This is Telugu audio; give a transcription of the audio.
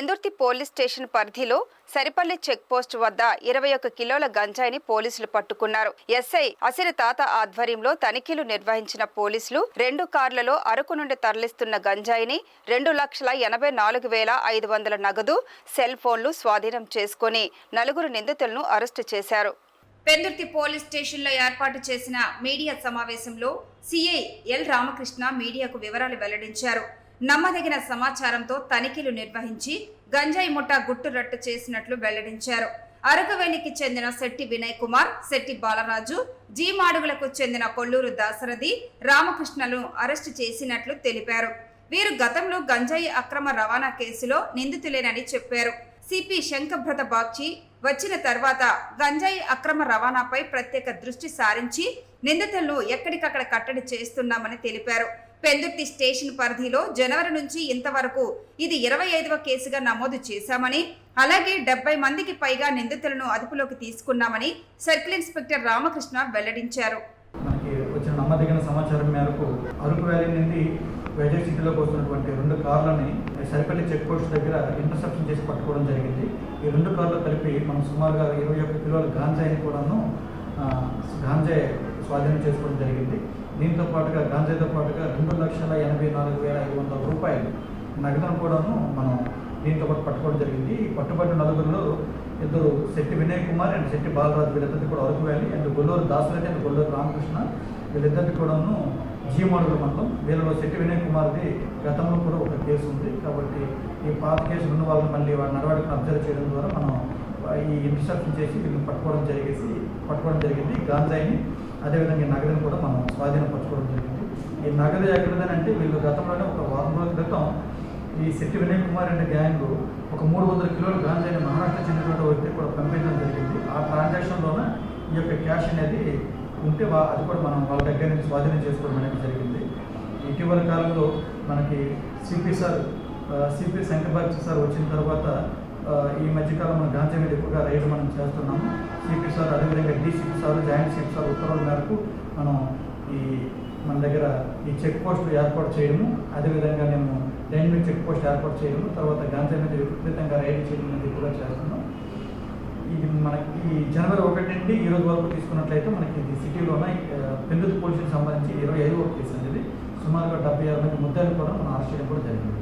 పెందుర్తి పోలీస్ స్టేషన్ పరిధిలో సరిపల్లి చెక్ పోస్ట్ వద్ద 21 కిలోల గంజాయిని పోలీసులు పట్టుకున్నారు. ఎస్ఐ అసిరి తాత ఆధ్వర్యంలో తనిఖీలు నిర్వహించిన పోలీసులు 2 కార్లలో అరకు నుండి తరలిస్తున్న గంజాయిని 2,84,500 నగదు, సెల్ ఫోన్లు స్వాధీనం చేసుకుని 4 నిందితులను అరెస్టు చేశారు. పెందుర్తి పోలీస్ స్టేషన్లో ఏర్పాటు చేసిన మీడియా సమావేశంలో సిఐ ఎల్ రామకృష్ణ మీడియాకు వివరాలు వెల్లడించారు. నమ్మదగిన సమాచారంతో తనిఖీలు నిర్వహించి గంజాయి ముఠా గుట్టురట్టు చేసినట్లు వెల్లడించారు. అరకువేలికి చెందిన శెట్టి వినయ్ కుమార్, శెట్టి బాలరాజు, జీ మాడుగులకు చెందిన కొల్లూరు దాసరథి, రామకృష్ణను అరెస్టు చేసినట్లు తెలిపారు. వీరు గతంలో గంజాయి అక్రమ రవాణా కేసులో నిందితులేనని చెప్పారు. సిపి శంకభ్రత బాక్షి వచ్చిన తర్వాత గంజాయి అక్రమ రవాణాపై ప్రత్యేక దృష్టి సారించి నిందితులను ఎక్కడికక్కడ కట్టడి చేస్తున్నామని తెలిపారు. పెందుర్తి స్టేషన్ పరిధిలో జనవరి నుంచి ఇంతవరకు ఇది 25వ కేసుగా నమోదు చేశామని, అలాగే 70 మందికి పైగా నిందితులను అదుపులోకి తీసుకున్నామని సర్కిల్ ఇన్స్పెక్టర్ రామకృష్ణ వెల్లడించారు. మనకి వచ్చిన నమ్మదగిన సమాచారం మేరకు అరకు వ్యాలీ నుండి వైజాగ్ సిటీలోకి వస్తున్నటువంటి 2 కార్లని సరిపల్లి చెక్ పోస్ట్ దగ్గర ఇంటర్సెప్షన్ చేసి పట్టుకోవడం జరిగింది. ఈ 2 కార్లు కలిపి మనం సుమారుగా 21 కిలోల గాంజాయిని కూడాను గాంజాయి స్వాధీనం చేసుకోవడం జరిగింది. దీంతో పాటుగా గాంజాయితో పాటుగా 2,84,500 రూపాయలు నగదును కూడాను మనం దీంతో పాటు పట్టుకోవడం జరిగింది. ఈ పట్టుబడిన నలుగురిలో 2 శెట్టి వినయ్ కుమార్ అండ్ శెట్టి బాలరాజు, వీళ్ళిద్దరికీ కూడా Araku valley, and Golluru Dasareddy and Golluru Ramakrishna, వీళ్ళిద్దరికీ కూడాను జీమాడుగుల మండలం. వీళ్ళలో శెట్టి వినయ్ కుమార్ది గతంలో కూడా ఒక కేసు ఉంది. కాబట్టి ఈ పాత కేసు ఉన్న వాళ్ళని మళ్ళీ వాళ్ళ నడవడికను అబ్జర్వ్ చేయడం ద్వారా మనం ఈ ఇంటర్సెప్షన్ చేసి వీళ్ళని పట్టుకోవడం జరిగింది. గాంజాయిని అదేవిధంగా నగదుని కూడా మనం స్వాధీనపరచుకోవడం జరిగింది. ఈ నగదు ఎక్కడదంటే వీళ్ళు గతంలోనే ఒక 1 వారం రోజుల క్రితం ఈ శెట్టి వినయ్ కుమార్ అనే గ్యాంగ్ ఒక 300 కిలోల గాంజాయిని మహారాష్ట్ర చెందినటువంటి వ్యక్తి కూడా పంపించడం జరిగింది. ఆ ట్రాన్సాక్షన్లోనే ఈ యొక్క క్యాష్ అనేది ఉంటే అది కూడా మనం వాళ్ళ దగ్గర నుంచి స్వాధీనం చేసుకోవడం అనేది జరిగింది. ఇటీవల కాలంలో మనకి సిపి శంకర్బాక్షి సార్ వచ్చిన తర్వాత ఈ మధ్యకాలం మన గాంజా మీద ఎక్కువగా రైడ్ మనం చేస్తున్నాము. సిపి సార్ అదేవిధంగా DCP sir, joint CP sir ఉత్తర్వుల మేరకు మనం మన దగ్గర ఈ చెక్ పోస్ట్ ఏర్పాటు చేయడము, అదేవిధంగా మేము డైనమిక్ చెక్ పోస్ట్ ఏర్పాటు చేయడము, తర్వాత గాంజా మీద విపరీతంగా రైడ్ చేయడం అనేది ఎక్కువగా చేస్తున్నాం. ఇది మనకి ఈ జనవరి 1 నుండి ఈ రోజు వరకు తీసుకున్నట్లయితే మనకి ఇది సిటీలోనే పెందుర్తి పోలీసులకు సంబంధించి 25వ కేసు అనేది సుమారుగా 76 మంది ముద్దాయిలు కూడా మనం అరెస్ట్ చేయడం కూడా జరిగింది.